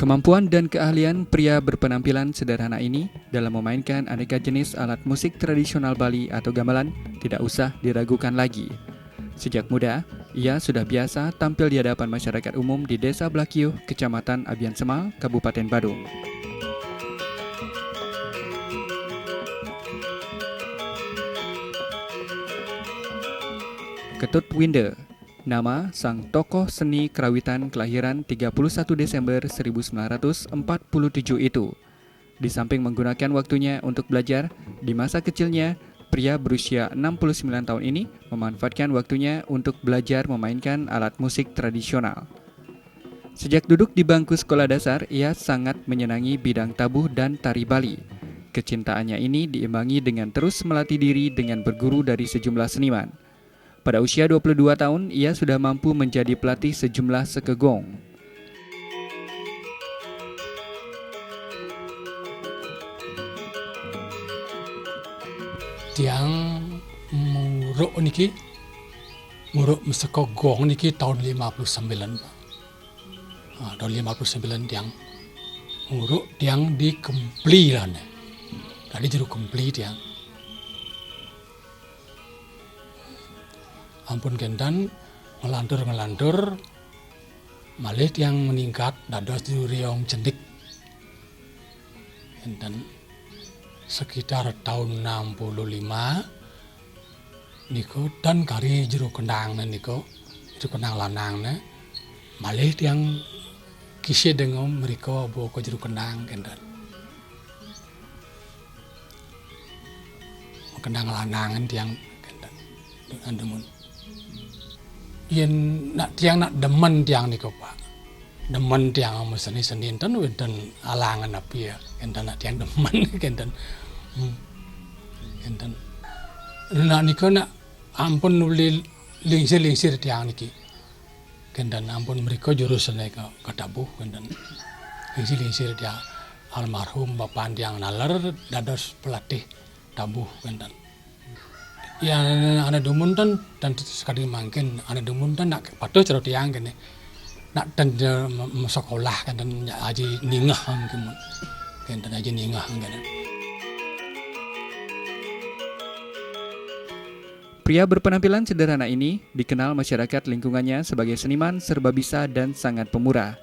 Kemampuan dan keahlian pria berpenampilan sederhana ini dalam memainkan aneka jenis alat musik tradisional Bali atau gamelan tidak usah diragukan lagi. Sejak muda, ia sudah biasa tampil di hadapan masyarakat umum di Desa Blakiuh, Kecamatan Abian Semal, Kabupaten Badung. Ketut Winde, nama sang tokoh seni kerawitan kelahiran 31 Desember 1947 itu. Di samping menggunakan waktunya untuk belajar, di masa kecilnya, pria berusia 69 tahun ini memanfaatkan waktunya untuk belajar memainkan alat musik tradisional. Sejak duduk di bangku sekolah dasar, ia sangat menyenangi bidang tabuh dan tari Bali. Kecintaannya ini diimbangi dengan terus melatih diri dengan berguru dari sejumlah seniman. Pada usia 22 tahun, ia sudah mampu menjadi pelatih sejumlah sekegong. Tiang muruk niki, muruk sekegong niki tahun 59. Tahun 59 tiang muruk tiang di Kempli lah nih. Tadi jeruk Kempli tiang. Ampun kendan ngelantur malih yang meningkat dados di riong cendik kendan sekitar tahun 65 niku dan kari jeruk kendang niku jeruk kendang lanang malih yang kisah dengan mereka bawa ke jeruk kendang kendan kendang lanangan tiang kendan dengan demun yen nak tiang nak demen tiang niku Pak. Demen tiang seni enten wonten alangan api ya. Enten nak tiang demen enten. Enten. Nak niku nak ampun nuli lingsir tiang niki. Enten ampun mriko jurusan ke tabuh enten. Lingsir tiang almarhum bapak tiang nalar dados pelatih tabuh enten. Ya ana dumunten dan sekali mangkin ana dumunten nak patuh cara tiang kene nak dan sekolah kan dan aji ningah mungkin kan dan aji ningah kan. Pria berpenampilan sederhana ini dikenal masyarakat lingkungannya sebagai seniman serba bisa dan sangat pemurah.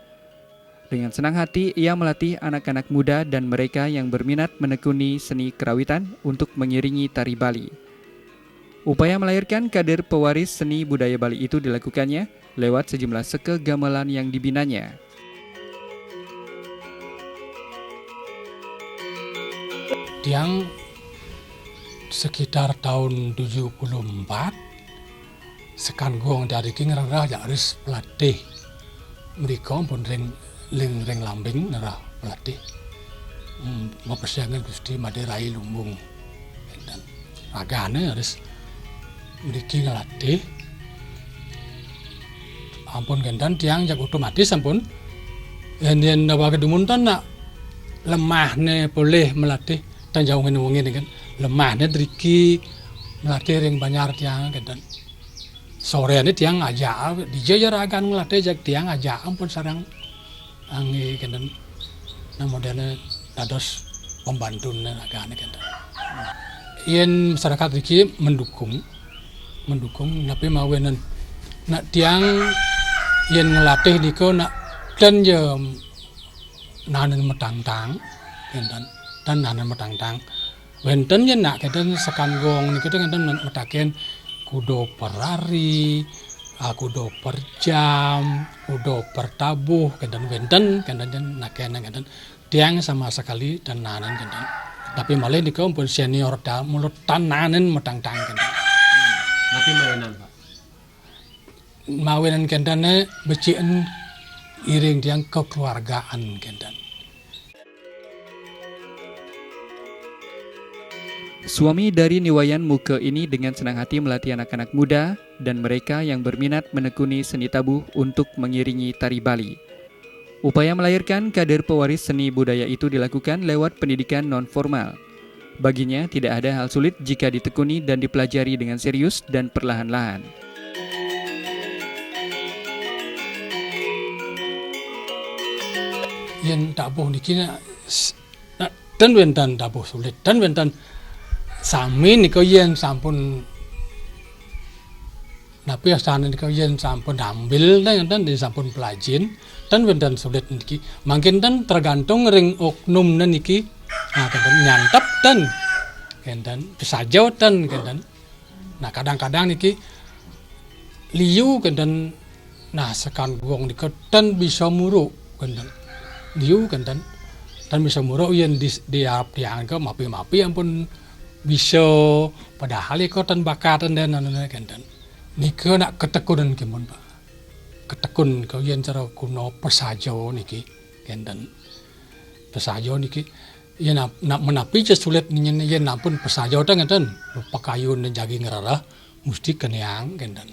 Dengan senang hati ia melatih anak-anak muda dan mereka yang berminat menekuni seni kerawitan untuk mengiringi tari Bali. Upaya melahirkan kader pewaris seni budaya Bali itu dilakukannya lewat sejumlah seke gamelan yang dibinanya. Tiang sekitar tahun 74 sekan gong dari king rara harus pelatih mereka pun ring lambing nerah pelatih mempersiapkan Gusti Maderai Lumbung dan agane harus mereka ngelatih ampun gendan tiang jak otomatis ampun yen nawa kedumuntan nak lemahne boleh melatih dan jauh ngene kan lemahne driki melatih ring banyar tiang gendan sore ini tiang ajak DJ akan melatih jak tiang ajak ampun sarang angi gendan nang modelnya dados pembantune agane gendan yen masyarakat driki mendukung tapi mawenan nak tiang yen ngelatih niku nak dan ya nanen metang-tang dan nanen metang-tang wenten yen nak keten sekan gong niku keten metaken kudo per hari kudo per jam kudo per tabuh keten wenten keten nakene keten tiang sama sekali dan nanen keten tapi malah niku pun senior dah mulut nanen metang-tang keten tapi mawenan Pak. Mawenan kendane becien iring tiang kekeluargaan kendan. Suami dari Niwayan Muke ini dengan senang hati melatih anak-anak muda dan mereka yang berminat menekuni seni tabuh untuk mengiringi tari Bali. Upaya melahirkan kader pewaris seni budaya itu dilakukan lewat pendidikan non-formal. Baginya tidak ada hal sulit jika ditekuni dan dipelajari dengan serius dan perlahan-lahan. yen tabuh niki dan wenten tabuh sulit dan wenten sami nika yen sampun napi asane nika yen sampun ambil dan sampun pelajin dan wenten sulit niki mungkin dan tergantung ring oknum niki kenten nyantap dan kenten pesajau dan kenten nah kadang-kadang niki liu kenten nah sekan buang nika dan bisa muruk kenten liu kenten dan bisa muruk yen di tiang ke mapi ampun bisa padahal iko tan bakatan dan kenten nika nak ketekunan kimun Pak ketekun kau yen cara kuno pesajau niki kenten pesajau niki yen nak menapi sulit yen ampun pesajau tan kenten pakayun dan jagi ngerarah mesti kenyang kenten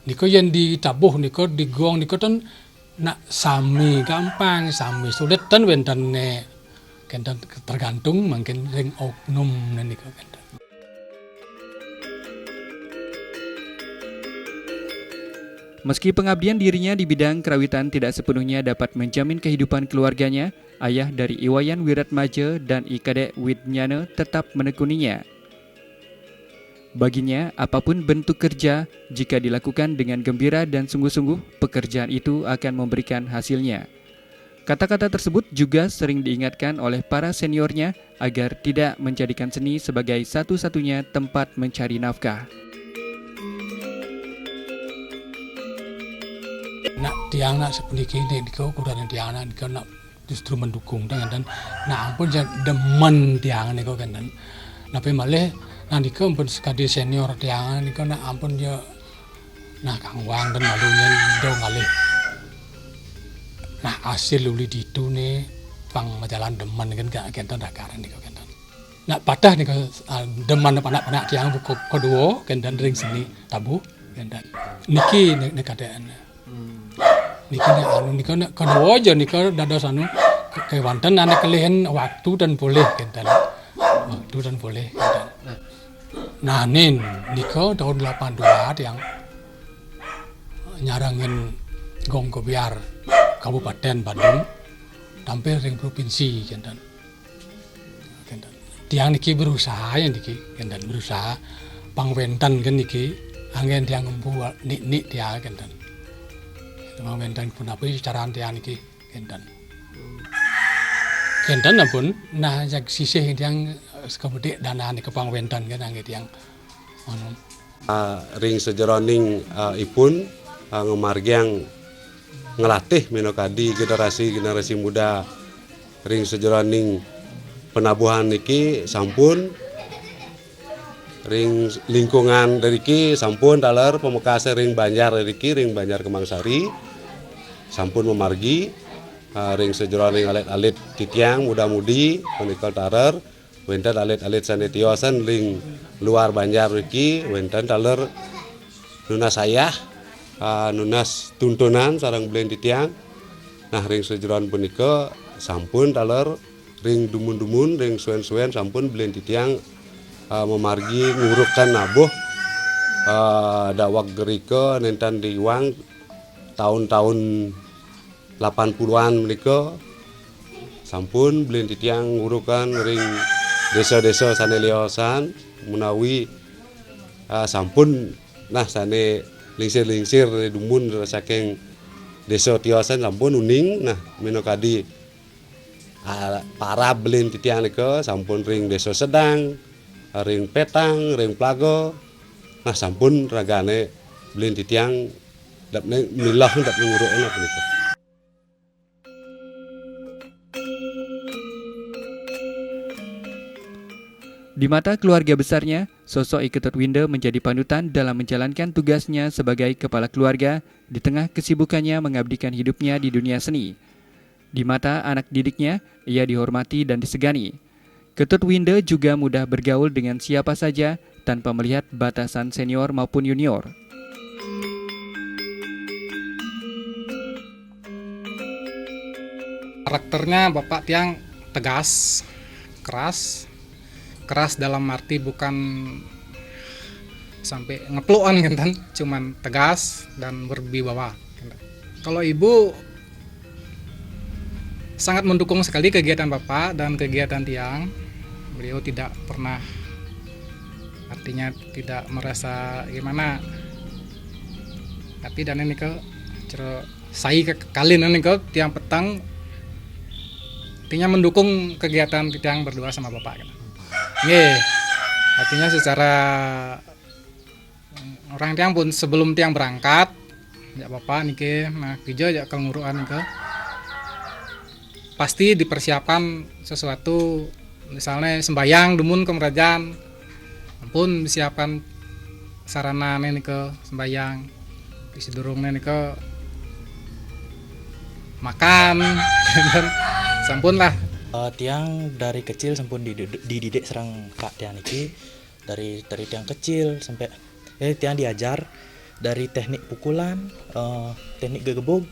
niko yen ditabuh niko digong niko tan nak sami gampang sami sulit tan wenten kenten tergantung mungkin ring oknum niko kenten. Meski pengabdian dirinya di bidang kerawitan tidak sepenuhnya dapat menjamin kehidupan keluarganya, ayah dari Iwayan Wiratmaja dan Ikadek Widnyana tetap menekuninya. Baginya, apapun bentuk kerja, jika dilakukan dengan gembira dan sungguh-sungguh, pekerjaan itu akan memberikan hasilnya. Kata-kata tersebut juga sering diingatkan oleh para seniornya agar tidak menjadikan seni sebagai satu-satunya tempat mencari nafkah. Nak tiang nak seperti ini, kau kurang tiang nak kau nak justru mendukung dan nak ampun jangan demen tiang ni kau kan dan napi malah nanti kau ampun sekali senior tiang ni kau nak ampun dia nah kang wang dan malunya dong alih nah hasil uli ditu ni pang majalan demen kan kan dakaran ni kau kan nak patah ni kau demen panak tiang buku kedua kan dan ring seni tabu kan dan niki ni keadaan niki nak kedua aja nika dados anu kewanten anak kalian waktu dan boleh kenten waktu dan boleh kenten nah nin nika tahun 82 yang nyarangin Gong Kobiar Kabupaten Bandung tampil ring provinsi kenten tiang niki berusaha yang niki kenten berusaha pangwentan kan niki angin tiang membuat nik tiang kenten pangwentan pun apa cara tiang niki kenten pun nah jak sisih yang sekebede dana ni kepangwentan kan angin tiang ring sejeroning ipun ngemargiang ngelatih menokadi generasi muda ring sejeroning penabuhan niki sampun ring lingkungan deriki sampun dalar pemekase ring Banjar deriki ring Banjar Kemangsari sampun memargi ring sejeroning alit-alit titiang muda-mudi menikal tarer wenten alit-alit sanetiosan ring luar Banjar deriki wenten dalar nunas sayah nunas tuntunan sarang belen titiang nah ring sejeron punika sampun dalar ring dumun-dumun ring suen-suen sampun belen titiang memargi ngurukan nabuh dawak gerike nentan diwang tahun-tahun 80-an menika sampun belen titiang ngurukan ring desa-desa saneliosan menawi sampun nah sane lingsir-lingsir dumun saking desa tiosan sampun uning nah menokadi para belen titiang nika sampun ring desa sedang ring petang, ring plago, nah sampun ragane belen titiang dapne milah dapne nguruk enak nika. Di mata keluarga besarnya, sosok Iketut Winde menjadi panutan dalam menjalankan tugasnya sebagai kepala keluarga di tengah kesibukannya mengabdikan hidupnya di dunia seni. Di mata anak didiknya, ia dihormati dan disegani. Ketut Winde juga mudah bergaul dengan siapa saja tanpa melihat batasan senior maupun junior. Karakternya Bapak Tiang tegas, keras dalam arti bukan sampai ngepluan kan, cuman tegas dan berwibawa. Kalau ibu sangat mendukung sekali kegiatan Bapak dan kegiatan Tiang. Beliau tidak pernah, artinya tidak merasa gimana. Tapi dan ini ke saya kalian ini ke Tiang petang, artinya mendukung kegiatan Tiang berdua sama Bapak. Nggih, artinya secara orang Tiang pun sebelum Tiang berangkat, ya Bapak niki, nah kerja ya kenguruan ke. Pasti dipersiapkan sesuatu, misalnya sembayang dumun ke kerajaan, pun disiapkan sarana ini ke sembayang, isi durung ini ke makan, dan sampun lah. Tiang dari kecil sampun dididik serang Kak Tiang iki dari tiang kecil sampai Tiang diajar dari teknik pukulan, teknik gegebug,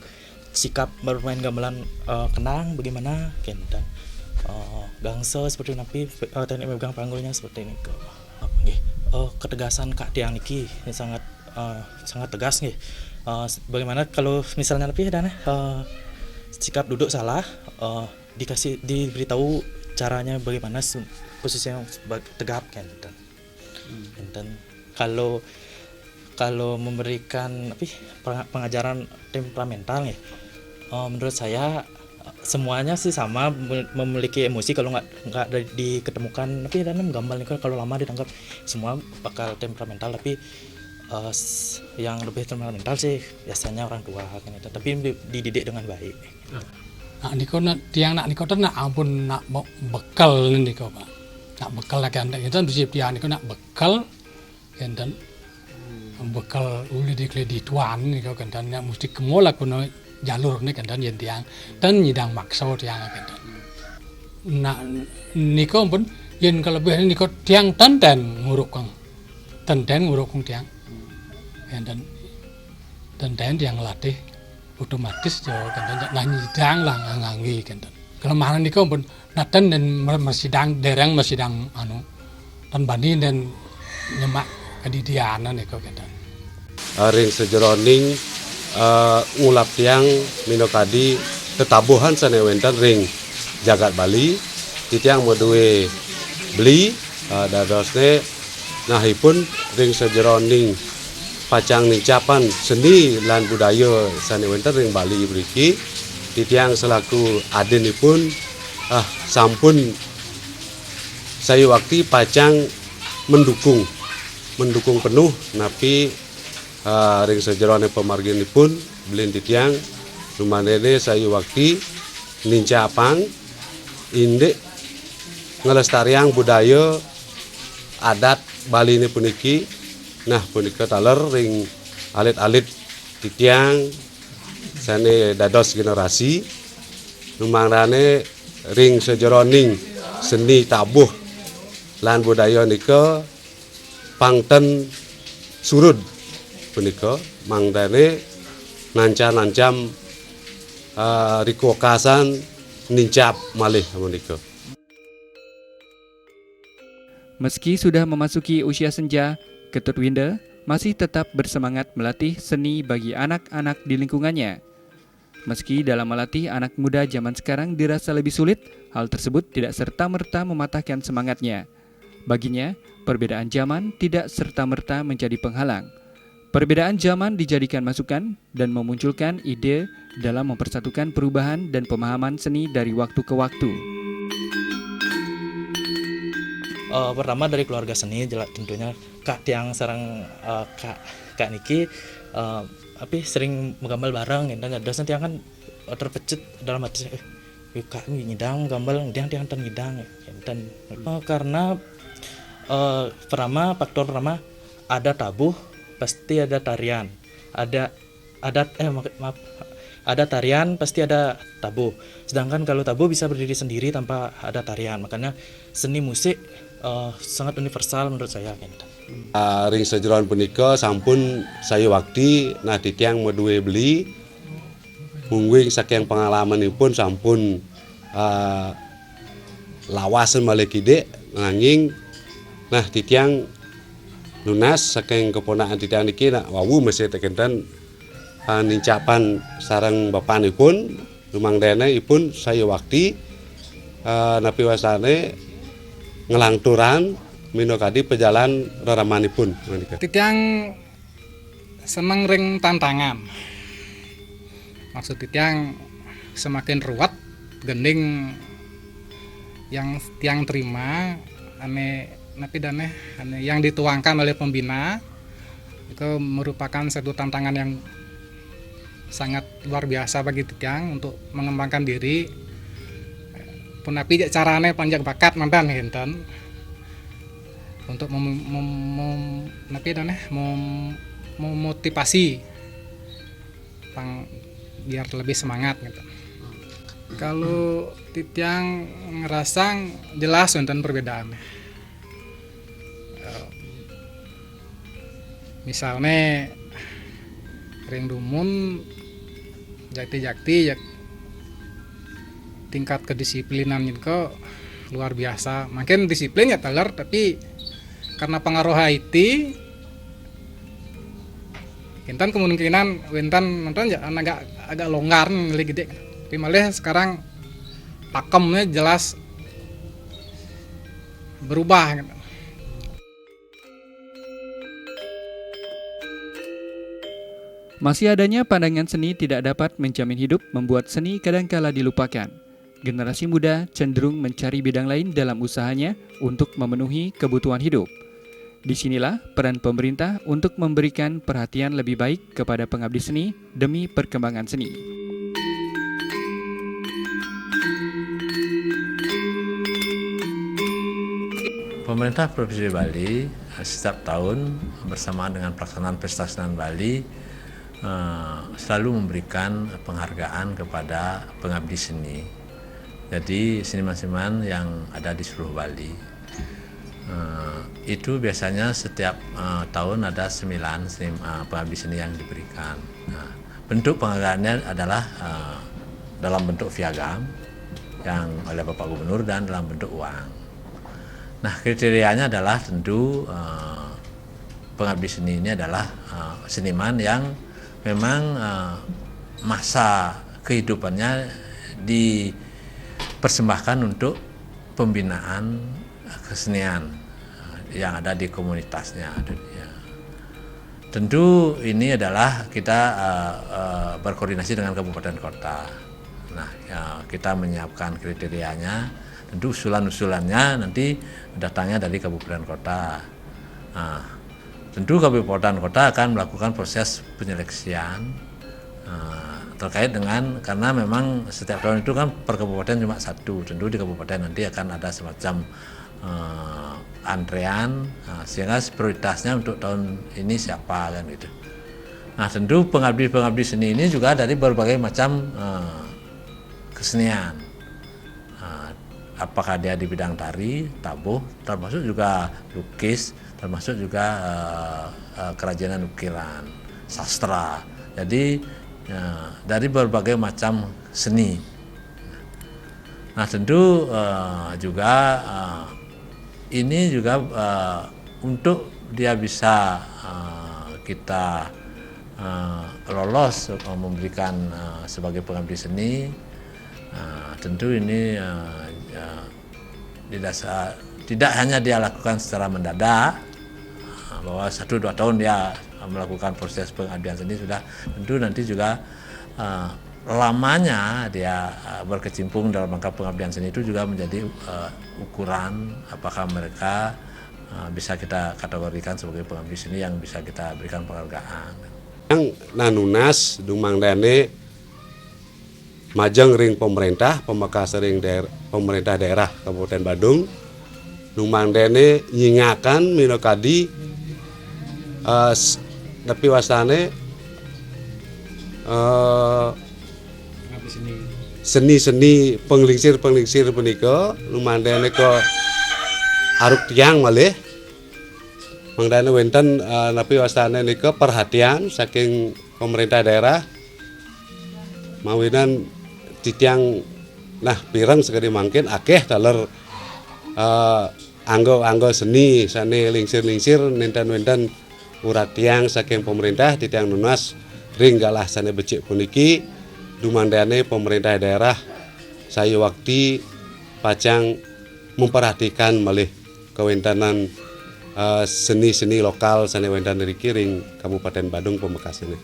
sikap bermain gamelan kenang bagaimana, dan gangsa seperti napi, teknik megang panggulnya seperti ini. Ketegasan Kak Tiang niki sangat tegas nih. Bagaimana kalau misalnya napi dan sikap duduk salah, diberitahu caranya bagaimana posisinya tegap kan. Dan kalau memberikan pengajaran temperamental nih, menurut saya semuanya sih sama, memiliki emosi. Kalau nggak diketemukan tapi dan gambar nih kalau lama ditangkap semua bakal temperamental, tapi yang lebih temperamental sih biasanya orang tua kan itu, tapi dididik dengan baik. Nak niko tiang nak niko nak ampun nak bekal niko Pak. Nak bekal lagi anda kita bersih tiang niko nak bekal dan bekal uli di tuan niko kan, dan nak mesti kemola kuno jalur ni kan, dan yang tiang dan nyidang maksa tiang kan. Nak niko pun yang kelebihan niko tiang tenden ngurukang tiang dan tiang latih otomatis jo kan, dan nyidang lah ngangi kan. Kelemahan niko pun naten dan mesidang dereng mesidang anu dan bani dan nyemak kedidianan niko kan. Ring sejeroning ngulap tiang minokadi tetabuhan sanewenten ring jagat Bali titiang modue beli dadosne nahipun ring sejeroning pacang nincapan seni lan budaya sanewenten ring Bali beriki titiang selaku adenipun sampun saya waktu pacang mendukung penuh napi ring sejerone pemarginipun belin titiang lumanene saya waktu nincapang indek ngelestariang budaya adat Bali ini puniki. Nah punika taler ring alit-alit titiang sane dados generasi lumanane ring sejeroning seni tabuh lan budaya nika pangten surud punika mangdane nancam rikokasan nincap malih punika. Meski sudah memasuki usia senja, Ketut Winda masih tetap bersemangat melatih seni bagi anak-anak di lingkungannya. Meski dalam melatih anak muda zaman sekarang dirasa lebih sulit, hal tersebut tidak serta-merta mematahkan semangatnya. Baginya, perbedaan zaman tidak serta-merta menjadi penghalang. Perbedaan zaman dijadikan masukan dan memunculkan ide dalam mempersatukan perubahan dan pemahaman seni dari waktu ke waktu. Pertama dari keluarga seni jelas tentunya Kak Tiang sarang Kak Niki sering menggambar bareng dan dosen Tiang kan terpecut dalam hati saya Kak ngidang gambar tiang tan ngidang dan karena faktor pertama ada tabuh pasti ada tarian ada tarian pasti ada tabuh, sedangkan kalau tabuh bisa berdiri sendiri tanpa ada tarian, makanya seni musik sangat universal menurut saya. Ring sejeroan punika sampun saya waktu nah titiang medue beli mungguing saking pengalamanipun sampun lawasan malekide nanging nah titiang lunas saking keponakan titiang niki nak wawu mesti tekenten nincapan sareng bapanipun Dumangdene ipun saya waktu napi wasane ngelangturan minokadi pejalan raramanipun. Titiang seneng ring tantangan. Maksud titiang semakin ruwet gending yang tiang terima ane napi dane ane yang dituangkan oleh pembina itu merupakan satu tantangan yang sangat luar biasa bagi titiang untuk mengembangkan diri. Punapi carane panjang bakat mantan enten untuk memotivasi biar lebih semangat gitu. Kalau titiang ngerasa jelas enten perbedaannya. Misalnya ring dumun jakti-jakti ya tingkat kedisiplinan itu luar biasa. Mungkin disiplin ya teler tapi karena pengaruh IT kintan kemungkinan wintan nonton ya agak longgar nih gede. Tapi malah sekarang pakemnya jelas berubah gitu. Masih adanya pandangan seni tidak dapat menjamin hidup membuat seni kadangkala dilupakan. Generasi muda cenderung mencari bidang lain dalam usahanya untuk memenuhi kebutuhan hidup. Disinilah peran pemerintah untuk memberikan perhatian lebih baik kepada pengabdi seni demi perkembangan seni. Pemerintah Provinsi Bali setiap tahun bersamaan dengan pelaksanaan Pesta Seniman Bali selalu memberikan penghargaan kepada pengabdi seni. Jadi seniman-seniman yang ada di seluruh Bali itu biasanya setiap tahun ada 9 pengabdi seni yang diberikan. Bentuk penghargaannya adalah dalam bentuk piagam yang oleh Bapak Gubernur dan dalam bentuk uang. Nah, kriterianya adalah tentu pengabdi seni ini adalah seniman yang memang masa kehidupannya dipersembahkan untuk pembinaan kesenian yang ada di komunitasnya. Tentu ini adalah kita berkoordinasi dengan kabupaten kota. Nah, kita menyiapkan kriterianya. Tentu usulan-usulannya nanti datangnya dari kabupaten kota. Nah, tentu kabupaten kota akan melakukan proses penyeleksian terkait dengan, karena memang setiap tahun itu kan per kabupaten cuma satu. Tentu di kabupaten nanti akan ada semacam antrean, sehingga prioritasnya untuk tahun ini siapa kan gitu. Nah, tentu pengabdi seni ini juga dari berbagai macam kesenian. Apakah dia di bidang tari, tabuh, termasuk juga lukis, termasuk juga kerajinan ukiran, sastra. Jadi dari berbagai macam seni. Nah, tentu juga ini juga untuk dia bisa kita lolos memberikan sebagai pengabdi seni. Tentu ini tidak hanya dia lakukan secara mendadak, bahwa 1-2 tahun dia melakukan proses pengabdian seni sudah. Tentu nanti juga lamanya dia berkecimpung dalam rangka pengabdian seni itu juga menjadi ukuran apakah mereka bisa kita kategorikan sebagai pengabdi seni yang bisa kita berikan penghargaan. Yang nanunas Dumangdene majeng ring pemerintah, pembekas ring pemerintah daerah Kabupaten Badung. Dumangdene nyingakan minokadi tapi wasane seni-seni penglingsir punika lumandene ke aruk tiang malih mangdane wonten napi wasane nika perhatian saking pemerintah daerah mawinan titiang nah pirang sekali mangkin akeh taler anggo seni sane lingsir nenten urat tiang saking pemerintah titiang nunas ring galah sane becik puniki dumandane pemerintah daerah saya waktu pacang memperhatikan malih kewentanan seni-seni lokal seni wentan dari Kiring Kabupaten Badung Pamekasan.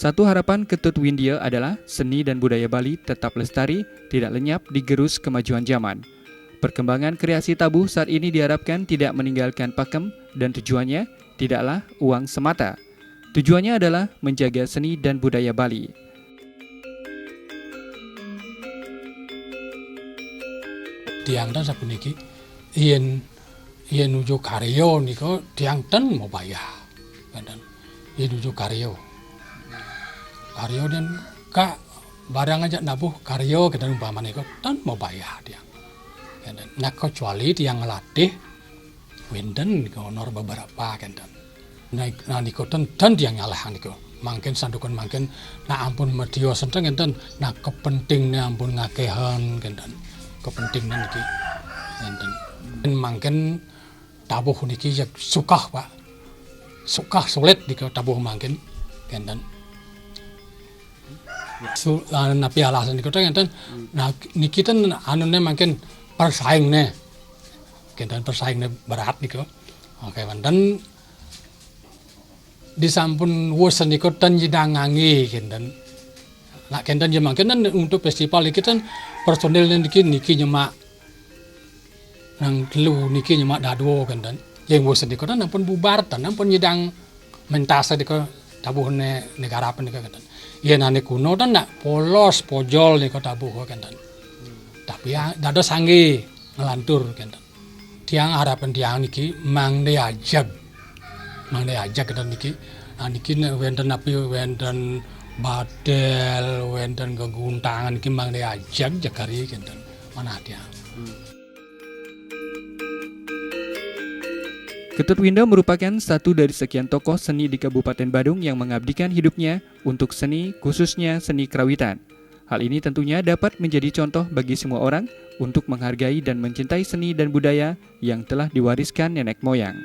Satu harapan Ketut Windia adalah seni dan budaya Bali tetap lestari, tidak lenyap digerus kemajuan zaman. Perkembangan kreasi tabuh saat ini diharapkan tidak meninggalkan pakem dan tujuannya tidaklah uang semata. Tujuannya adalah menjaga seni dan budaya Bali. Tiang dan sapuniki yen nuju karyo niko tiang ten mau bayar. Dan yen nuju karyo dan kak barang aja nabuh karyo kita umpama niko tan mau bayar dia. Dan nak kecuali tiang ngelatih wenden niko honor beberapa kan. Nah niko tan tiang nyalah niko. Mungkin sandukan mungkin na ampun medio senteng enten nak kepentingnya ampun ngakehan kan. Kepentingan niki enten. Mungkin tabuh niki jak sukah Pak. Sukah sulit niko tabuh mungkin kan. Napi alasan niko enten nah niki ten anune mungkin persaingne. Kan persaingne berat niko. Oke dan disampun wusen niko ten jidangangi kan. Nak kenten jemakan untuk festival iki kan personil niki nyemak nang telu niki nyemak dado kan dan yang bosen niko kan ampun bubar tan ampun nyidang mentasa niko tabuhne negara apa niko kan. Yen ane kuno tan nak polos pojol niko tabuh kan dan. Tapi ya dado sangge ngelantur kan dan. Tiang harapan tiang niki mang diajak kan niki. Nah niki wenten api wenten badel wenten keguntangan iki mang diajak jakari kenten mana dia. Ketut Windia merupakan satu dari sekian tokoh seni di Kabupaten Badung yang mengabdikan hidupnya untuk seni, khususnya seni kerawitan. Hal ini tentunya dapat menjadi contoh bagi semua orang untuk menghargai dan mencintai seni dan budaya yang telah diwariskan nenek moyang.